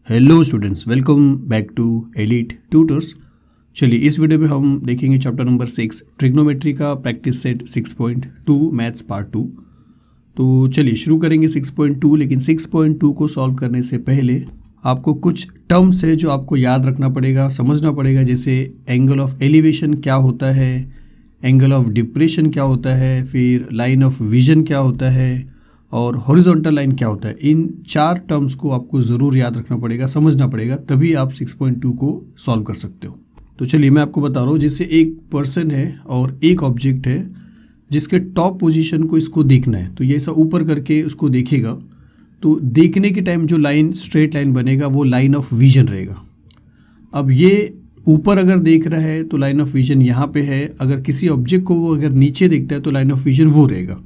Hello students, welcome back to Elite Tutors. चलिए इस video में हम देखेंगे चैप्टर नंबर 6 ट्रिग्नोमेट्री का प्रैक्टिस सेट 6.2 मैथ्स पार्ट 2। तो चलिए शुरू करेंगे 6.2। लेकिन 6.2 को सॉल्व करने से पहले आपको कुछ टर्म्स है जो आपको याद रखना पड़ेगा, समझना पड़ेगा। जैसे एंगल ऑफ एलिवेशन क्या होता है, एंगल ऑफ डिप्रेशन क्या होता है, फिर लाइन ऑफ विजन क्या होता है और हॉरिजॉन्टल लाइन क्या होता है। इन 4 टर्म्स को आपको ज़रूर याद रखना पड़ेगा, समझना पड़ेगा, तभी आप 6.2 को सॉल्व कर सकते हो। तो चलिए मैं आपको बता रहा हूँ। जैसे एक पर्सन है और एक ऑब्जेक्ट है जिसके टॉप पोजीशन को इसको देखना है, तो ये ऐसा ऊपर करके उसको देखेगा। तो देखने के टाइम जो लाइन स्ट्रेट लाइन बनेगा वो लाइन ऑफ विजन रहेगा। अब ये ऊपर अगर देख रहा है तो लाइन ऑफ विजन यहाँ पे है। अगर किसी ऑब्जेक्ट को वो अगर नीचे देखता है तो लाइन ऑफ विजन वो रहेगा।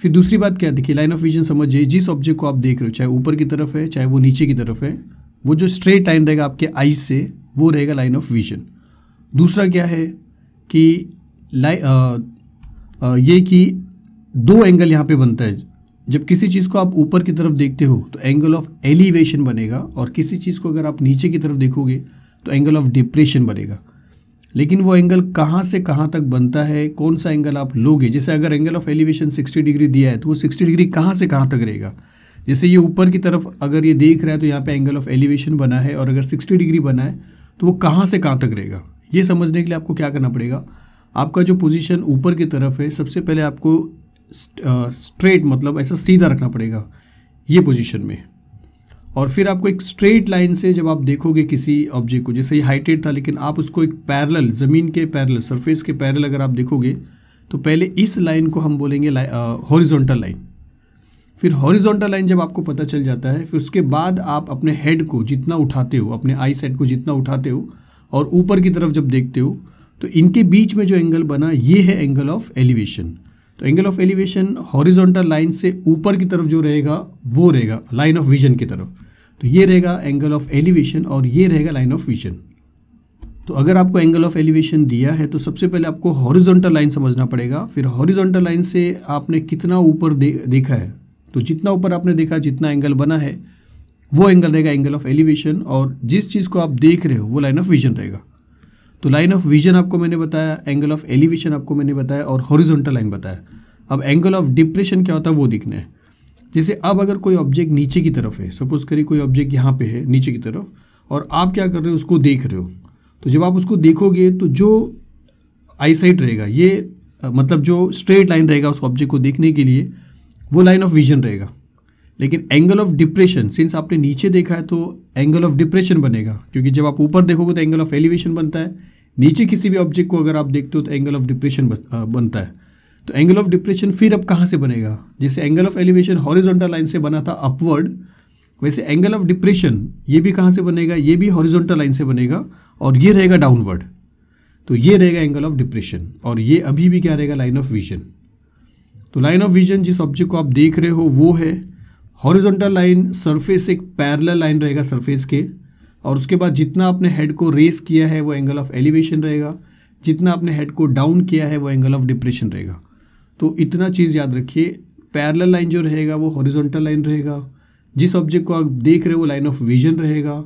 फिर दूसरी बात क्या, देखिए लाइन ऑफ विजन समझिए, जिस ऑब्जेक्ट को आप देख रहे हो चाहे ऊपर की तरफ है चाहे वो नीचे की तरफ है, वो जो स्ट्रेट लाइन रहेगा आपके आईज से वो रहेगा लाइन ऑफ विजन। दूसरा क्या है कि ये कि 2 एंगल यहाँ पे बनता है। जब किसी चीज़ को आप ऊपर की तरफ देखते हो तो एंगल ऑफ एलिवेशन बनेगा, और किसी चीज़ को अगर आप नीचे की तरफ देखोगे तो एंगल ऑफ डिप्रेशन बनेगा। लेकिन वो एंगल कहाँ से कहाँ तक बनता है, कौन सा एंगल आप लोगे। जैसे अगर एंगल ऑफ एलिवेशन 60 डिग्री दिया है तो वो 60 डिग्री कहाँ से कहाँ तक रहेगा। जैसे ये ऊपर की तरफ अगर ये देख रहा है तो यहाँ पे एंगल ऑफ एलिवेशन बना है, और अगर 60 डिग्री बना है तो वो कहाँ से कहाँ तक रहेगा। ये समझने के लिए आपको क्या करना पड़ेगा, आपका जो पोजीशन ऊपर की तरफ है सबसे पहले आपको स्ट्रेट मतलब ऐसा सीधा रखना पड़ेगा ये पोजीशन में। और फिर आपको एक स्ट्रेट लाइन से जब आप देखोगे किसी ऑब्जेक्ट को, जैसे ये हाइटेड था लेकिन आप उसको एक पैरेलल, ज़मीन के पैरेलल, सरफेस के पैरेलल अगर आप देखोगे तो पहले इस लाइन को हम बोलेंगे हॉरिजॉन्टल लाइन। फिर हॉरिजॉन्टल लाइन जब आपको पता चल जाता है, फिर उसके बाद आप अपने हेड को जितना उठाते हो, अपने आई साइड को जितना उठाते हो और ऊपर की तरफ जब देखते हो तो इनके बीच में जो एंगल बना ये है एंगल ऑफ एलिवेशन। तो angle of elevation horizontal line से ऊपर की तरफ जो रहेगा वो रहेगा लाइन ऑफ विजन की तरफ। तो ये रहेगा एंगल ऑफ एलिवेशन और ये रहेगा लाइन ऑफ विजन। तो अगर आपको एंगल ऑफ एलिवेशन दिया है तो सबसे पहले आपको हॉरिजॉन्टल लाइन समझना पड़ेगा। फिर हॉरिजॉन्टल लाइन से आपने कितना ऊपर देखा है, तो जितना ऊपर आपने देखा, जितना एंगल बना है वो एंगल रहेगा एंगल ऑफ एलिवेशन, और जिस चीज़ को आप देख रहे हो वो लाइन ऑफ विजन रहेगा। तो लाइन ऑफ विजन आपको मैंने बताया, एंगल ऑफ एलिवेशन आपको मैंने बताया और हॉरिजॉन्टल लाइन बताया। अब एंगल ऑफ डिप्रेशन क्या होता है वो दिखना है। जैसे अब अगर कोई ऑब्जेक्ट नीचे की तरफ है, सपोज करिए कोई ऑब्जेक्ट यहाँ पे है नीचे की तरफ, और आप क्या कर रहे हो उसको देख रहे हो, तो जब आप उसको देखोगे तो जो आई साइट रहेगा ये मतलब जो स्ट्रेट लाइन रहेगा उस ऑब्जेक्ट को देखने के लिए वो लाइन ऑफ विजन रहेगा। लेकिन एंगल ऑफ डिप्रेशन, सिंस आपने नीचे देखा है तो एंगल ऑफ डिप्रेशन बनेगा, क्योंकि जब आप ऊपर देखोगे तो एंगल ऑफ एलिवेशन बनता है, नीचे किसी भी ऑब्जेक्ट को अगर आप देखते हो तो एंगल ऑफ डिप्रेशन बनता है। तो एंगल ऑफ डिप्रेशन फिर अब कहाँ से बनेगा, जैसे angle of elevation horizontal line से बना था अपवर्ड, वैसे एंगल ऑफ डिप्रेशन ये भी कहाँ से बनेगा, ये भी हॉरिजॉन्टल लाइन से बनेगा और ये रहेगा डाउनवर्ड। तो ये रहेगा एंगल ऑफ डिप्रेशन, और ये अभी भी क्या रहेगा, लाइन ऑफ विजन। तो लाइन ऑफ विजन जिस ऑब्जेक्ट को आप देख रहे हो वो है हॉरिजॉन्टल लाइन, सरफेस एक पैरेलल लाइन रहेगा सरफेस के, और उसके बाद जितना आपने हेड को रेस किया है वो एंगल ऑफ एलिवेशन रहेगा, जितना आपने हेड को डाउन किया है वो एंगल ऑफ डिप्रेशन रहेगा। तो इतना चीज़ याद रखिए, पैरेलल लाइन जो रहेगा वो हॉरिजॉन्टल लाइन रहेगा, जिस ऑब्जेक्ट को आप देख रहे हो वो लाइन ऑफ विजन रहेगा,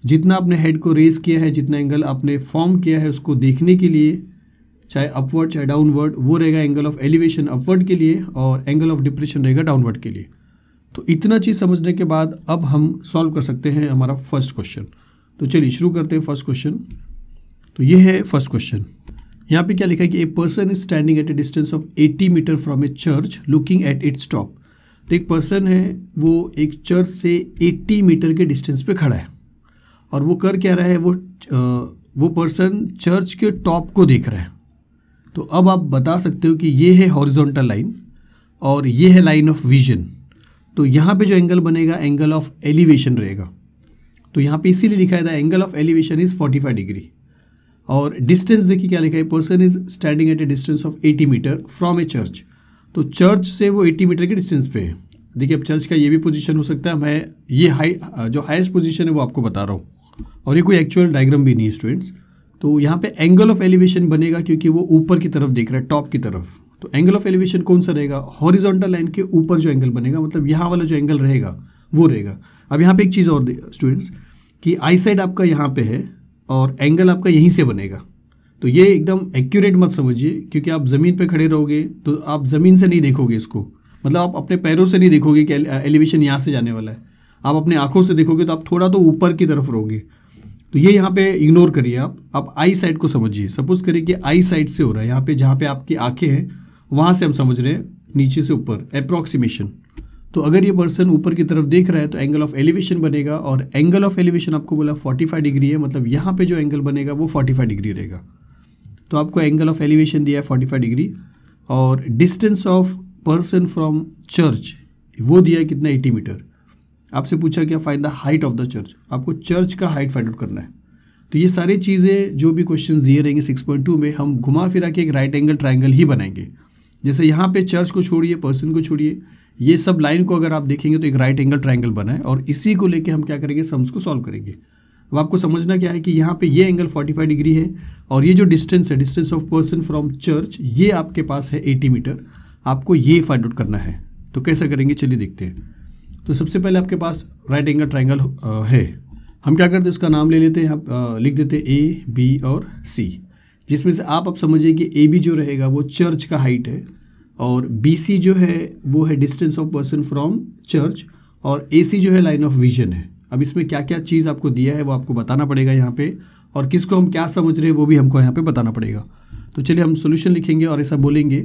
जितना आपने हेड को रेस किया है, जितना एंगल आपने फॉर्म किया है उसको देखने के लिए, चाहे अपवर्ड चाहे डाउनवर्ड, वो रहेगा एंगल ऑफ एलिवेशन अपवर्ड के लिए, और एंगल ऑफ डिप्रेशन रहेगा डाउनवर्ड के लिए। तो इतना चीज़ समझने के बाद अब हम सॉल्व कर सकते हैं हमारा फर्स्ट क्वेश्चन। तो चलिए शुरू करते हैं फर्स्ट क्वेश्चन। तो ये है फर्स्ट क्वेश्चन। यहाँ पे क्या लिखा है कि a person is standing at a distance of 80 metre from a church looking at its top. तो एक पर्सन है वो एक चर्च से 80 मीटर के डिस्टेंस पे खड़ा है, और वो कर क्या रहा है, वो पर्सन चर्च के टॉप को देख रहा है। तो अब आप बता सकते हो कि ये है हॉरिजॉन्टल लाइन और ये है लाइन ऑफ विजन। तो यहाँ पे जो एंगल बनेगा एंगल ऑफ एलिवेशन रहेगा। तो यहाँ पे इसीलिए लिखा है the angle of elevation is 45 degree. और डिस्टेंस देखिए क्या लिखा है, person is standing at a distance of 80 metre from a church. तो चर्च से वो 80 मीटर के डिस्टेंस पे है। देखिए अब चर्च का ये भी पोजीशन हो सकता है, मैं ये जो हाईएस्ट पोजीशन है वो आपको बता रहा हूँ, और ये कोई एक्चुअल डायग्राम भी नहीं है स्टूडेंट्स। तो यहाँ पे एंगल ऑफ एलिवेशन बनेगा क्योंकि वो ऊपर की तरफ देख रहा है, टॉप की तरफ। तो एंगल ऑफ एलिवेशन कौन सा रहेगा, हॉरिजॉन्टल लाइन के ऊपर जो एंगल बनेगा, मतलब यहाँ वाला जो एंगल रहेगा वो रहेगा। अब यहाँ पे एक चीज़ और स्टूडेंट्स कि आई साइड आपका यहाँ पे है और एंगल आपका यहीं से बनेगा, तो ये एकदम एक्यूरेट मत समझिए, क्योंकि आप ज़मीन पे खड़े रहोगे तो आप ज़मीन से नहीं देखोगे इसको, मतलब आप अपने पैरों से नहीं देखोगे कि एलिवेशन यहाँ से जाने वाला है, आप अपने आंखों से देखोगे तो आप थोड़ा तो ऊपर की तरफ रहोगे। तो ये यहाँ पे इग्नोर करिए, आप आई साइड को समझिए। सपोज करिए कि आई साइड से हो रहा है, यहाँ पे जहाँ पे आपकी आंखें हैं वहाँ से हम समझ रहे हैं नीचे से ऊपर, अप्रॉक्सीमेशन। तो अगर ये पर्सन ऊपर की तरफ देख रहा है तो एंगल ऑफ एलिवेशन बनेगा, और एंगल ऑफ एलिवेशन आपको बोला 45 डिग्री है, मतलब यहाँ पे जो एंगल बनेगा वो 45 डिग्री रहेगा। तो आपको एंगल ऑफ एलिवेशन दिया है 45 डिग्री, और distance of person from church वो दिया है कितना, 80 मीटर। आपसे पूछा क्या, find the height of the church, आपको चर्च का हाइट फाइंड आउट करना है। तो ये सारी चीज़ें जो भी क्वेश्चन दिए रहेंगे 6.2 में, हम घुमा फिरा के एक राइट एंगल ट्राइंगल ही बनाएंगे। जैसे यहाँ पे चर्च को छोड़िए, पर्सन को छोड़िए, ये सब लाइन को अगर आप देखेंगे तो एक राइट एंगल ट्राइंगल बना है, और इसी को लेके हम क्या करेंगे, सम्स को सॉल्व करेंगे। अब आपको समझना क्या है कि यहाँ पे ये एंगल 45 डिग्री है, और ये जो डिस्टेंस है, distance of person from church, ये आपके पास है 80 मीटर। आपको ये फाइंड आउट करना है। तो कैसा करेंगे, चलिए देखते हैं। तो सबसे पहले आपके पास राइट एंगल ट्राइंगल है, हम क्या करते हैं, उसका नाम ले लेते हैं, यहाँ लिख देते हैं ए, बी और सी, जिसमें से आप अब समझिए कि ए बी जो रहेगा वो चर्च का हाइट है, और बी सी जो है वो है distance of person from church, और ए सी जो है लाइन ऑफ विजन है। अब इसमें क्या क्या चीज़ आपको दिया है वो आपको बताना पड़ेगा यहाँ पे, और किसको हम क्या समझ रहे हैं वो भी हमको यहाँ पे बताना पड़ेगा। तो चलिए हम सोल्यूशन लिखेंगे और ऐसा बोलेंगे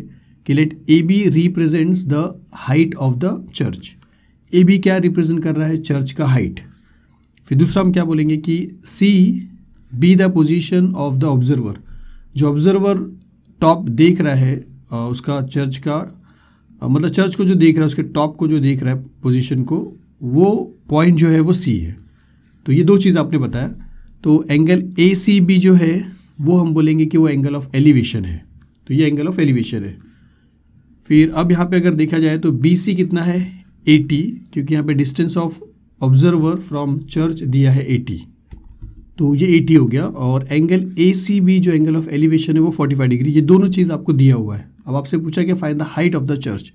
कि let A B represents the height of the church. A B क्या रिप्रेजेंट कर रहा है, चर्च का हाइट। फिर दूसरा हम क्या बोलेंगे कि C B the position of the observer, जो ऑब्जर्वर टॉप देख रहा है उसका चर्च का, मतलब चर्च को जो देख रहा है उसके टॉप को जो देख रहा है पोजीशन को, वो पॉइंट जो है वो सी है। तो ये दो चीज़ आपने बताया। तो एंगल ए सी बी जो है वो हम बोलेंगे कि वो एंगल ऑफ एलिवेशन है, तो ये एंगल ऑफ एलिवेशन है। फिर अब यहाँ पे अगर देखा जाए तो बी सी कितना है, 80, क्योंकि यहाँ पे distance of observer from church दिया है 80, तो ये 80 हो गया। और एंगल ए सी बी जो एंगल ऑफ एलिवेशन है वो 45 डिग्री। ये दोनों चीज़ आपको दिया हुआ है। अब आपसे पूछा कि find the height of the church,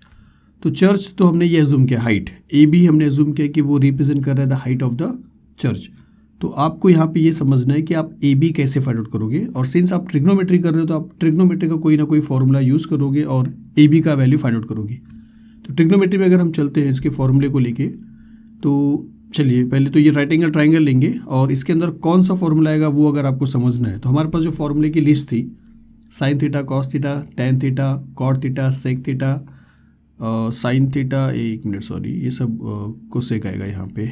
तो चर्च तो हमने ये एज्यूम किया हाइट, ए बी हमने एज्यूम किया कि वो रिप्रेजेंट कर रहा है the height of the church. तो आपको यहाँ पे ये समझना है कि आप ए बी कैसे फाइंड आउट करोगे, और सिंस आप ट्रिग्नोमेट्री कर रहे हो तो आप ट्रिग्नोमेट्री का कोई ना कोई फॉर्मूला यूज़ करोगे और ए बी का वैल्यू फाइंड आउट करोगे। तो ट्रिग्नोमेट्री में अगर हम चलते हैं इसके फॉर्मूले को लेके, तो चलिए पहले तो ये राइट एंगल ट्राइंगल लेंगे, और इसके अंदर कौन सा फॉर्मूला आएगा वो अगर आपको समझना है तो हमारे पास जो फॉर्मूले की लिस्ट थी, sine theta, cos theta, tan theta, cot theta, sec theta, sine theta, एक मिनट सॉरी, ये सब कोसेक आएगा यहाँ पे,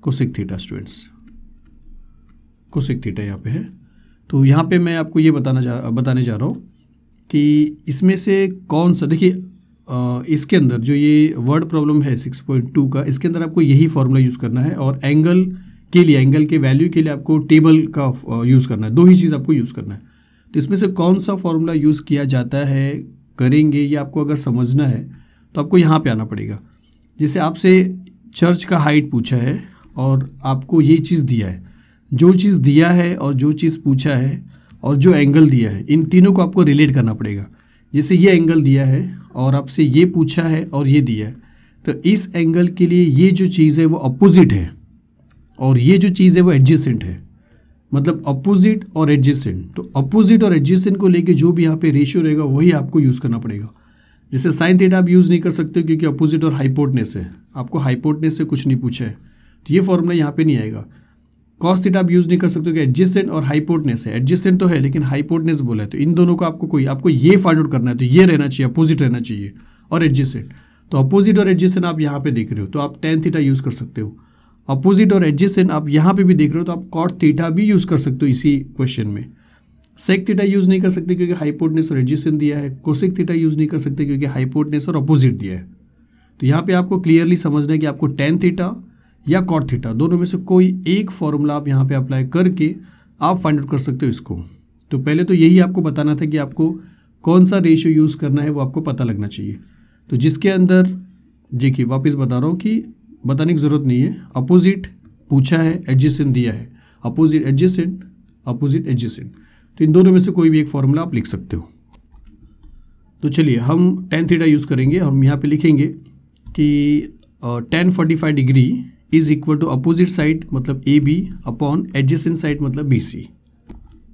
cosec theta students, cosec theta यहाँ पे है। तो यहाँ पे मैं आपको ये बताने जा रहा हूँ कि इसमें से कौन सा, देखिए इसके अंदर जो ये वर्ड प्रॉब्लम है 6.2 का, इसके अंदर आपको यही फॉर्मूला यूज़ करना है, और एंगल के लिए, एंगल के वैल्यू के लिए आपको टेबल का यूज़ करना है। दो ही चीज़ आपको यूज़ करना है। तो इसमें से कौन सा फॉर्मूला यूज़ किया जाता है, करेंगे, ये आपको अगर समझना है तो आपको यहाँ पे आना पड़ेगा। जैसे आपसे चर्च का हाइट पूछा है और आपको ये चीज़ दिया है, जो चीज़ दिया है और जो चीज़ पूछा है और जो एंगल दिया है, इन तीनों को आपको रिलेट करना पड़ेगा। जैसे ये एंगल दिया है और आपसे ये पूछा है और ये दिया है, तो इस एंगल के लिए ये जो चीज़ है वो अपोजिट है, और ये जो चीज़ है वो एडजेसेंट है, मतलब अपोजिट और एडजेसेंट। तो अपोजिट और एडजेसेंट को लेके जो भी यहाँ पे रेशियो रहेगा वही आपको यूज़ करना पड़ेगा। जैसे साइन थीटा आप यूज़ नहीं कर सकते क्योंकि अपोजिट और हाइपोटनेस है, आपको हाइपोटनेस से कुछ नहीं पूछा है, तो ये फॉर्मूला यहाँ पे नहीं आएगा। कॉस थीटा आप यूज़ नहीं कर सकते कि एडजेसेंट और हाइपोटनेस है, एडजेसेंट तो है लेकिन हाइपोटनेस बोला है, तो इन दोनों को आपको ये फाइंड आउट करना है, तो ये रहना चाहिए, अपोजिट रहना चाहिए और एडजेसेंट। तो अपोजिट और एडजेसेंट आप यहाँ पे देख रहे हो तो आप टेन थीटा यूज़ कर सकते हो। अपोजिट और एडजेसेंट आप यहाँ पे भी देख रहे हो तो आप कॉट थीटा भी यूज़ कर सकते हो इसी क्वेश्चन में। सेक थीटा यूज़ नहीं कर सकते क्योंकि हाइपोटनेस और एडजेसेंट दिया है। कोसेक थीटा यूज़ नहीं कर सकते क्योंकि हाइपोटनेस और अपोजिट दिया है। तो यहाँ पे आपको क्लियरली समझना है कि आपको टेन थीटा या कॉट थीटा दोनों में से कोई एक फॉर्मूला आप यहाँ पे अप्लाई करके आप फाइंड आउट कर सकते हो इसको। तो पहले तो यही आपको बताना था कि आपको कौन सा रेशियो यूज़ करना है वो आपको पता लगना चाहिए। तो जिसके अंदर देखिए वापस बता रहा हूँ कि बताने की ज़रूरत नहीं है, अपोजिट पूछा है, एडजेसेंट दिया है, अपोजिट एडजेसेंट, अपोजिट एडजेसेंट, तो इन दोनों में से कोई भी एक फॉर्मूला आप लिख सकते हो। तो चलिए हम टेन थीटा यूज़ करेंगे और हम यहाँ पे लिखेंगे कि tan 45 degree is equal to opposite side मतलब A B upon adjacent side मतलब बी सी।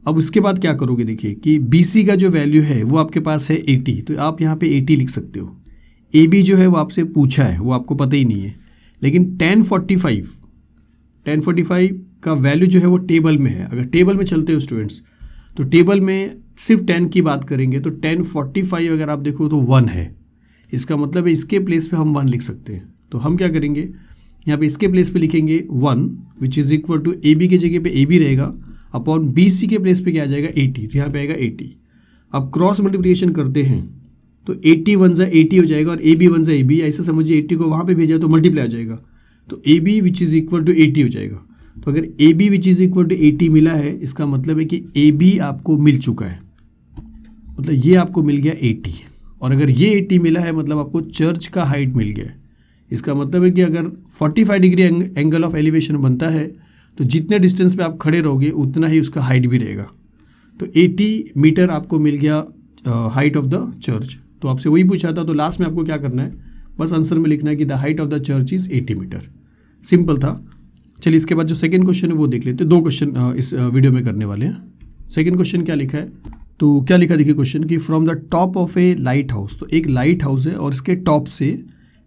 अब उसके बाद क्या करोगे, देखिए कि बी सी का जो वैल्यू है वो आपके पास है 80, तो आप यहाँ पे 80 लिख सकते हो। ए बी जो है वो आपसे पूछा है, वो आपको पता ही नहीं है, लेकिन tan 45 का वैल्यू जो है वो टेबल में है। अगर टेबल में चलते हो स्टूडेंट्स तो टेबल में सिर्फ 10 की बात करेंगे तो tan 45 अगर आप देखो तो 1 है। इसका मतलब है इसके प्लेस पे हम 1 लिख सकते हैं। तो हम क्या करेंगे, यहाँ पे इसके प्लेस पे लिखेंगे 1 which is equal to A B के जगह पे ए बी रहेगा अपॉन बी सी के प्लेस पे क्या आ जाएगा 80, तो यहाँ पे आएगा 80। अब क्रॉस मल्टीप्लिकेशन करते हैं तो 80 1 जा 80 हो जाएगा और ए बी 1 जा ए बी, ऐसा समझिए 80 को वहाँ पे भेजा तो मल्टीप्लाई हो जाएगा, तो A B which is equal to 80 हो जाएगा। तो अगर A B which is equal to 80 मिला है, इसका मतलब है कि ए बी आपको मिल चुका है, मतलब ये आपको मिल गया 80। और अगर ये 80 मिला है मतलब आपको चर्च का हाइट मिल गया है। इसका मतलब है कि अगर 45 डिग्री एंगल ऑफ एलिवेशन बनता है तो जितने डिस्टेंस पे आप खड़े रहोगे उतना ही उसका हाइट भी रहेगा। तो 80 मीटर आपको मिल गया हाइट ऑफ द चर्च। तो आपसे वही पूछा था, तो लास्ट में आपको क्या करना है, बस आंसर में लिखना है कि the height of the church is 80 metre. Simple था। चलिए इसके बाद जो सेकंड क्वेश्चन है वो देख लेते हैं। 2 क्वेश्चन इस वीडियो में करने वाले हैं। सेकंड क्वेश्चन क्या लिखा है, तो क्या लिखा देखिए क्वेश्चन कि from the top of A light house, तो एक लाइट हाउस है और इसके टॉप से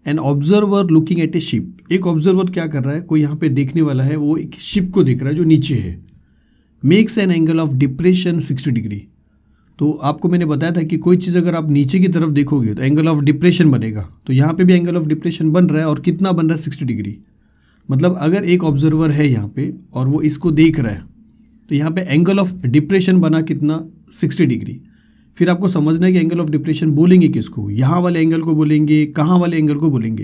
an observer looking at A ship, एक ऑब्जर्वर क्या कर रहा है, कोई यहाँ पे देखने वाला है, वो एक शिप को देख रहा है जो नीचे है, makes an angle of depression 60 degree. तो आपको मैंने बताया था कि कोई चीज़ अगर आप नीचे की तरफ देखोगे तो एंगल ऑफ डिप्रेशन बनेगा, तो यहाँ पे भी एंगल ऑफ डिप्रेशन बन रहा है और कितना बन रहा है 60 डिग्री। मतलब अगर एक ऑब्जर्वर है यहाँ पे और वो इसको देख रहा है तो यहाँ पे एंगल ऑफ डिप्रेशन बना कितना 60 डिग्री। फिर आपको समझना है कि एंगल ऑफ डिप्रेशन बोलेंगे किसको, यहाँ वाले एंगल को बोलेंगे, कहाँ वाले एंगल को बोलेंगे।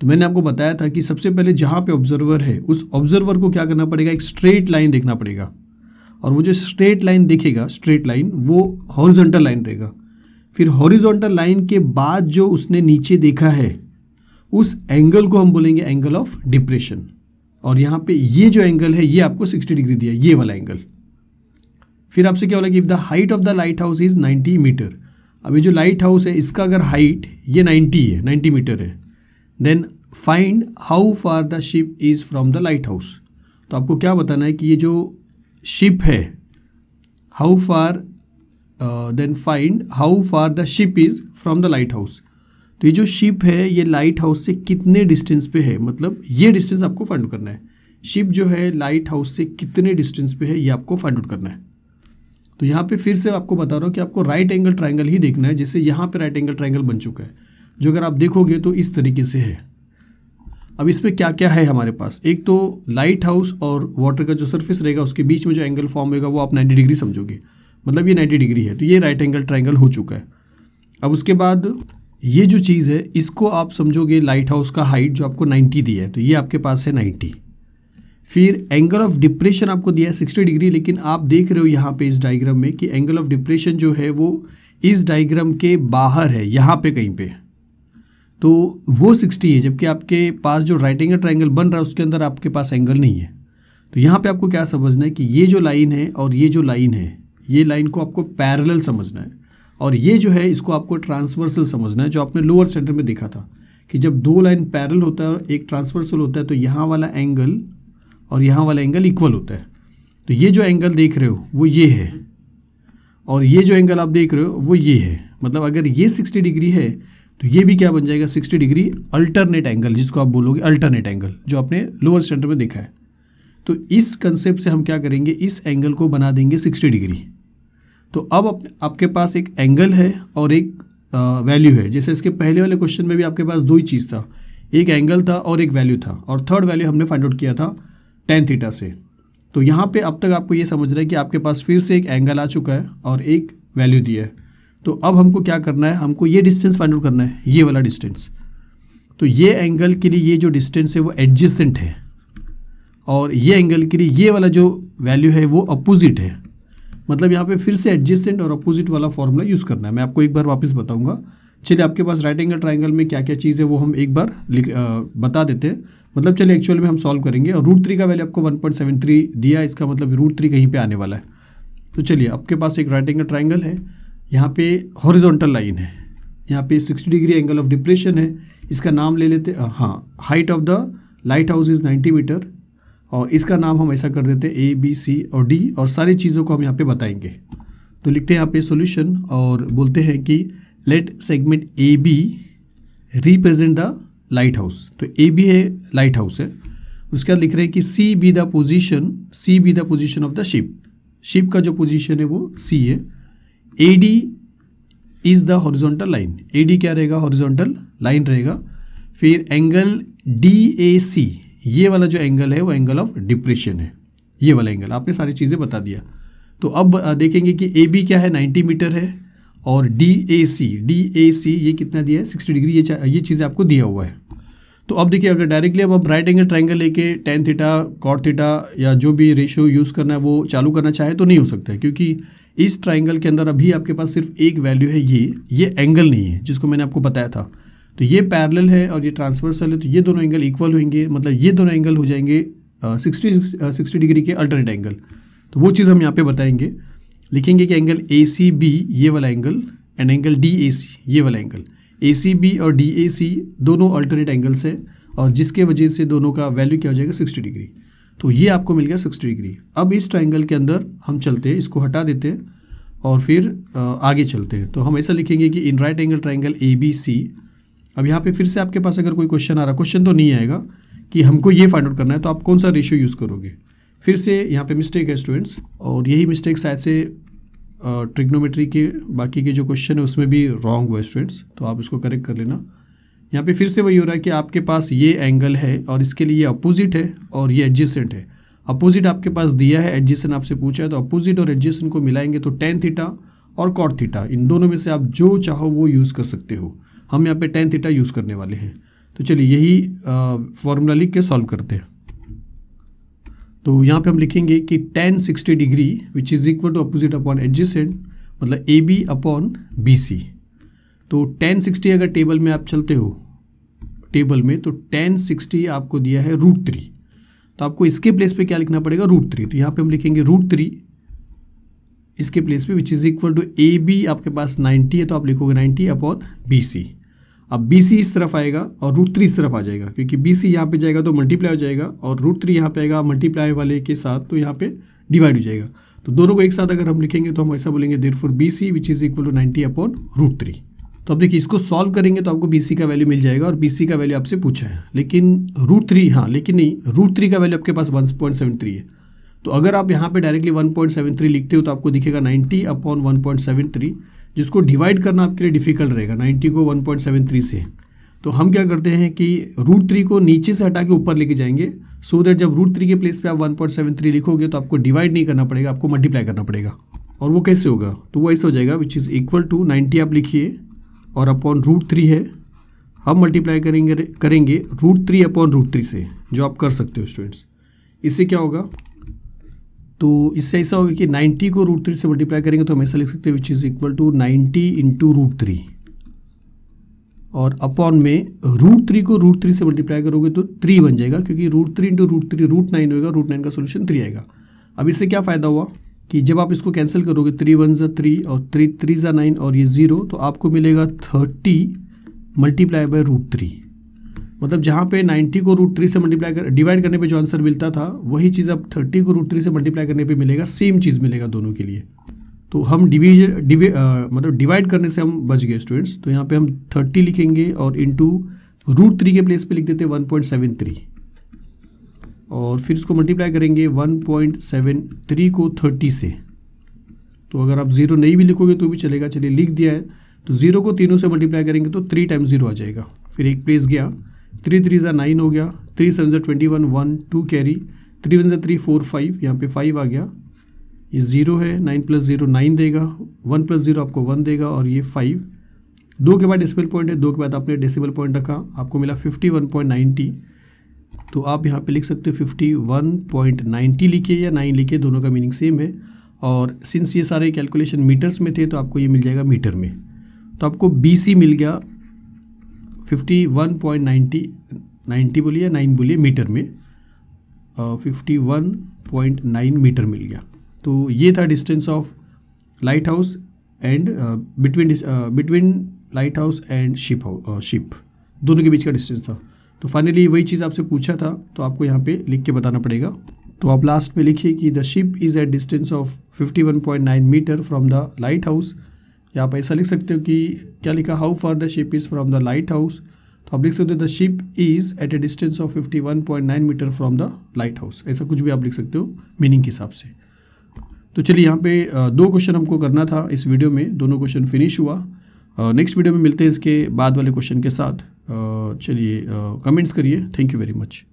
तो मैंने आपको बताया था कि सबसे पहले जहाँ पे ऑब्जर्वर है उस ऑब्जर्वर को क्या करना पड़ेगा, एक स्ट्रेट लाइन देखना पड़ेगा, और वो जो स्ट्रेट लाइन देखेगा, स्ट्रेट लाइन वो हॉरिजॉन्टल लाइन रहेगा। फिर हॉरिजॉन्टल लाइन के बाद जो उसने नीचे देखा है उस एंगल को हम बोलेंगे एंगल ऑफ डिप्रेशन। और यहाँ पे ये जो एंगल है ये आपको 60 डिग्री दिया, ये वाला एंगल। फिर आपसे क्या बोला कि if the height of the lighthouse is 90 metre. अभी जो लाइट हाउस है इसका अगर हाइट ये 90 मीटर है, then find how far the ship is from the lighthouse. तो आपको क्या बताना है कि ये जो शिप है, how far, then find how far the ship is from the lighthouse. तो ये जो शिप है ये लाइट हाउस से कितने डिस्टेंस पे है, मतलब ये डिस्टेंस आपको फाइंड आउट करना है। शिप जो है लाइट हाउस से कितने डिस्टेंस पे है ये आपको फाइंड आउट करना है। तो यहाँ पे फिर से आपको बता रहा हूँ कि आपको राइट एंगल ट्राइंगल ही देखना है। जैसे यहाँ पे राइट एंगल ट्राइंगल बन चुका है, जो अगर आप देखोगे तो इस तरीके से है। अब इसमें क्या क्या है हमारे पास, एक तो लाइट हाउस और वाटर का जो सरफेस रहेगा उसके बीच में जो एंगल फॉर्म होगा वो आप 90 डिग्री समझोगे, मतलब ये 90 डिग्री है, तो ये राइट एंगल ट्राइंगल हो चुका है। अब उसके बाद ये जो चीज़ है इसको आप समझोगे लाइट हाउस का हाइट जो आपको 90 दिया है, तो ये आपके पास है 90। फिर एंगल ऑफ डिप्रेशन आपको दिया है 60 डिग्री, लेकिन आप देख रहे हो यहाँ पे इस डायग्राम में कि एंगल ऑफ डिप्रेशन जो है वो इस डायग्राम के बाहर है, यहाँ पे कहीं पे, तो वो 60 है, जबकि आपके पास जो राइट एंगल ट्राइंगल बन रहा है उसके अंदर आपके पास एंगल नहीं है। तो यहाँ पे आपको क्या समझना है कि ये जो लाइन है और ये जो लाइन है, ये लाइन को आपको पैरेलल समझना है, और ये जो है इसको आपको ट्रांसवर्सल समझना है। जो आपने लोअर सेंटर में देखा था कि जब 2 लाइन पैरेलल होता है और एक ट्रांसवर्सल होता है तो यहाँ वाला एंगल और यहाँ वाला एंगल इक्वल होता है। तो ये जो एंगल देख रहे हो वो ये है, और ये जो एंगल आप देख रहे हो वो ये है। मतलब अगर ये 60 डिग्री है तो ये भी क्या बन जाएगा 60 डिग्री अल्टरनेट एंगल, जिसको आप बोलोगे अल्टरनेट एंगल, जो आपने लोअर सेंटर में देखा है। तो इस कंसेप्ट से हम क्या करेंगे, इस एंगल को बना देंगे 60 डिग्री। तो अब आपके पास एक एंगल है और एक वैल्यू है। जैसे इसके पहले वाले क्वेश्चन में भी आपके पास 2 ही चीज़ था, एक एंगल था और एक वैल्यू था, और थर्ड वैल्यू हमने फाइंड आउट किया था tan थीटा से। तो यहाँ पे अब तक आपको ये समझ रहा है कि आपके पास फिर से एक एंगल आ चुका है और एक वैल्यू दिया है। तो अब हमको क्या करना है, हमको ये डिस्टेंस फाइंड आउट करना है, ये वाला डिस्टेंस। तो ये एंगल के लिए ये जो डिस्टेंस है वो एडजेसेंट है, और ये एंगल के लिए ये वाला जो वैल्यू है वो अपोजिट है। मतलब यहाँ पे फिर से एडजेसेंट और अपोजिट वाला फॉर्मूला यूज़ करना है। मैं आपको एक बार वापस बताऊंगा। चलिए आपके पास राइट एंगल ट्राइंगल में क्या क्या चीज़ है वो हम एक बार बता देते हैं। मतलब चलिए एक्चुअल में हम सॉल्व करेंगे, और √3 का वैल्यू आपको 1.73 दिया, इसका मतलब √3 कहीं पे आने वाला है। तो चलिए आपके पास एक राइट एंगल ट्राइंगल है, यहाँ पे हॉरिजॉन्टल लाइन है, यहाँ पे 60 डिग्री एंगल ऑफ डिप्रेशन है, इसका नाम ले लेते, हाँ, height of the lighthouse is 90 metre, और इसका नाम हम ऐसा कर देते हैं ABC और D, और सारी चीज़ों को हम यहाँ पे बताएंगे। तो लिखते हैं यहाँ पे सॉल्यूशन और बोलते हैं कि let segment AB represent the lighthouse. तो AB है लाइट हाउस है, उसके बाद लिख रहे हैं कि C be the position of the ship का जो पोजीशन है वो C है। AD is the horizontal line, AD क्या रहेगा, हॉरिजॉन्टल लाइन रहेगा। फिर एंगल DAC, ये वाला जो एंगल है वो एंगल ऑफ डिप्रेशन है, ये वाला एंगल। आपने सारी चीज़ें बता दिया। तो अब देखेंगे कि AB क्या है, 90 मीटर है, और DAC ये कितना दिया है, 60 डिग्री, ये चीज़ें आपको दिया हुआ है। तो अब देखिए, अगर डायरेक्टली अब आप राइट एंगल ट्राइंगल लेके tan थीटा cot थीटा या जो भी रेशियो यूज़ करना है वो चालू करना चाहे तो नहीं हो सकता है, क्योंकि इस ट्राइंगल के अंदर अभी आपके पास सिर्फ एक वैल्यू है, ये एंगल नहीं है जिसको मैंने आपको बताया था। तो ये पैरेलल है और ये ट्रांसवर्सल है, तो ये दोनों एंगल इक्वल होंगे, मतलब ये दोनों एंगल हो जाएंगे 60 डिग्री के अल्टरनेट एंगल। तो वो चीज़ हम यहाँ पे बताएंगे। लिखेंगे कि एंगल ACB ये वाला एंगल एंड एंगल DAC ये वाला एंगल, ACB और DAC दोनों अल्टरनेट एंगल्स हैं, और जिसके वजह से दोनों का वैल्यू क्या हो जाएगा, 60 डिग्री। तो ये आपको मिल गया 60 डिग्री। अब इस ट्राइंगल के अंदर हम चलते हैं, इसको हटा देते हैं और फिर आगे चलते हैं। तो हम ऐसा लिखेंगे कि in right angle triangle ABC। अब यहाँ पे फिर से आपके पास अगर कोई क्वेश्चन आ रहा, क्वेश्चन तो नहीं आएगा कि हमको ये फाइंड आउट करना है, तो आप कौन सा रेशियो यूज़ करोगे। फिर से यहाँ पे मिस्टेक है स्टूडेंट्स, और यही मिस्टेक शायद से ट्रिग्नोमेट्री के बाकी के जो क्वेश्चन है उसमें भी रॉन्ग हुआ है स्टूडेंट्स, तो आप इसको करेक्ट कर लेना। यहाँ पे फिर से वही हो रहा है कि आपके पास ये एंगल है और इसके लिए अपोजिट है और ये एडजेसेंट है। अपोजिट आपके पास दिया है, एडजेसेंट आपसे पूछा है, तो अपोजिट और एडजेसेंट को मिलाएंगे तो tan थीटा और cot थीटा, इन दोनों में से आप जो चाहो वो यूज़ कर सकते हो। हम यहाँ पे tan थीटा यूज़ करने वाले हैं। तो चलिए यही फॉर्मूला लिख के सॉल्व करते हैं। तो यहाँ पे हम लिखेंगे कि tan 60 degree which is equal to opposite upon adjacent, मतलब AB अपॉन BC। तो tan 60 अगर टेबल में आप चलते हो टेबल में, तो tan 60 आपको दिया है √3, तो आपको इसके प्लेस पे क्या लिखना पड़ेगा, √3। तो यहाँ पे हम लिखेंगे √3 इसके प्लेस पे, which is equal to AB आपके पास 90 है, तो आप लिखोगे 90 अपॉन BC। अब BC इस तरफ आएगा और √3 इस तरफ आ जाएगा, क्योंकि BC यहाँ पे जाएगा तो मल्टीप्लाई हो जाएगा, और √3 यहाँ पे आएगा मल्टीप्लाई वाले के साथ, तो यहाँ पे डिवाइड हो जाएगा। तो दोनों को एक साथ अगर हम लिखेंगे तो हम ऐसा बोलेंगे therefore BC which is equal to 90 upon √3। तो अब देखिए, इसको सॉल्व करेंगे तो आपको BC का वैल्यू मिल जाएगा, और BC का वैल्यू आपसे पूछा है, लेकिन √3, हाँ लेकिन नहीं, √3 का वैल्यू आपके पास 1.73 है। तो अगर आप यहाँ पे डायरेक्टली 1.73 लिखते हो तो आपको दिखेगा 90 अपॉन 1.73, जिसको डिवाइड करना आपके लिए डिफिकल्ट रहेगा 90 को 1.73 से। तो हम क्या करते हैं कि √3 को नीचे से हटा के ऊपर लेके जाएंगे, सो दैट जब √3 के प्लेस पे आप 1.73 लिखोगे तो आपको डिवाइड नहीं करना पड़ेगा, आपको मल्टीप्लाई करना पड़ेगा। और वो कैसे होगा, तो वो ऐसे हो जाएगा, विच इज़ इक्वल टू 90 आप लिखिए और अपॉन √3 है, हम मल्टीप्लाई करेंगे √3 अपॉन √3 से, जो आप कर सकते हो स्टूडेंट्स। इससे क्या होगा, तो इससे ऐसा होगा कि 90 को √3 से मल्टीप्लाई करेंगे तो हम ऐसा लिख सकते हैं, which is equal to 90 into √3, और अपॉन में √3 को √3 से मल्टीप्लाई करोगे तो 3 बन जाएगा, क्योंकि √3 इंटू √3 √9 होगा, √9 का सोल्यूशन 3 आएगा। अब इससे क्या फ़ायदा हुआ कि जब आप इसको कैंसिल करोगे, 3 1 ज़ा 3 और 3 3 ज़ा 9 और ये 0, तो आपको मिलेगा 30 मल्टीप्लाई बाय √3। मतलब जहाँ पे 90 को √3 से डिवाइड करने पे जो आंसर मिलता था, वही चीज़ अब 30 को √3 से मल्टीप्लाई करने पे मिलेगा, सेम चीज़ मिलेगा दोनों के लिए। तो हम मतलब डिवाइड करने से हम बच गए स्टूडेंट्स। तो यहाँ पे हम 30 लिखेंगे और इंटू √3 के प्लेस पे लिख देते 1.73, और फिर इसको मल्टीप्लाई करेंगे 1.73 को 30 से। तो अगर आप 0 नहीं भी लिखोगे तो भी चलेगा, चलिए लिख दिया है। तो 0 को तीनों से मल्टीप्लाई करेंगे तो 3 टाइम्स 0 आ जाएगा, फिर एक प्लेस गया, 3 3 ज़ा 9 हो गया, 3 7 ज़ा 21 1 2 कैरी, 3 1 ज़ा 3 4 5, यहाँ पे 5 आ गया, ये 0 है, 9 + 0 9 देगा, 1 + 0 आपको 1 देगा, और ये 5। 2 के बाद डेसिमल पॉइंट है, 2 के बाद आपने डेसिमल पॉइंट रखा, आपको मिला 51.90। तो आप यहाँ पे लिख सकते हो 51.90 लिखिए या 9 लिखिए, दोनों का मीनिंग सेम है। और सिंस ये सारे कैलकुलेशन मीटर्स में थे तो आपको ये मिल जाएगा मीटर में। तो आपको BC मिल गया 51.90 बोलिए या 9 बोलिए मीटर में, 51.9 मीटर मिल गया। तो ये था distance of light house and between light house and ship. दोनों के बीच का डिस्टेंस था। तो फाइनली वही चीज़ आपसे पूछा था, तो आपको यहाँ पे लिख के बताना पड़ेगा। तो आप लास्ट में लिखिए कि the ship is at distance of 51.9 metre from the lighthouse, या आप ऐसा लिख सकते हो कि क्या लिखा, how far the ship is from the lighthouse. तो आप लिख सकते हो the ship is at a distance of 51.9 metre from the lighthouse, ऐसा कुछ भी आप लिख सकते हो मीनिंग के हिसाब से। तो चलिए यहाँ पे 2 क्वेश्चन हमको करना था इस वीडियो में, दोनों क्वेश्चन फिनिश हुआ। नेक्स्ट वीडियो में मिलते हैं इसके बाद वाले क्वेश्चन के साथ। चलिए कमेंट्स करिए। Thank you very much.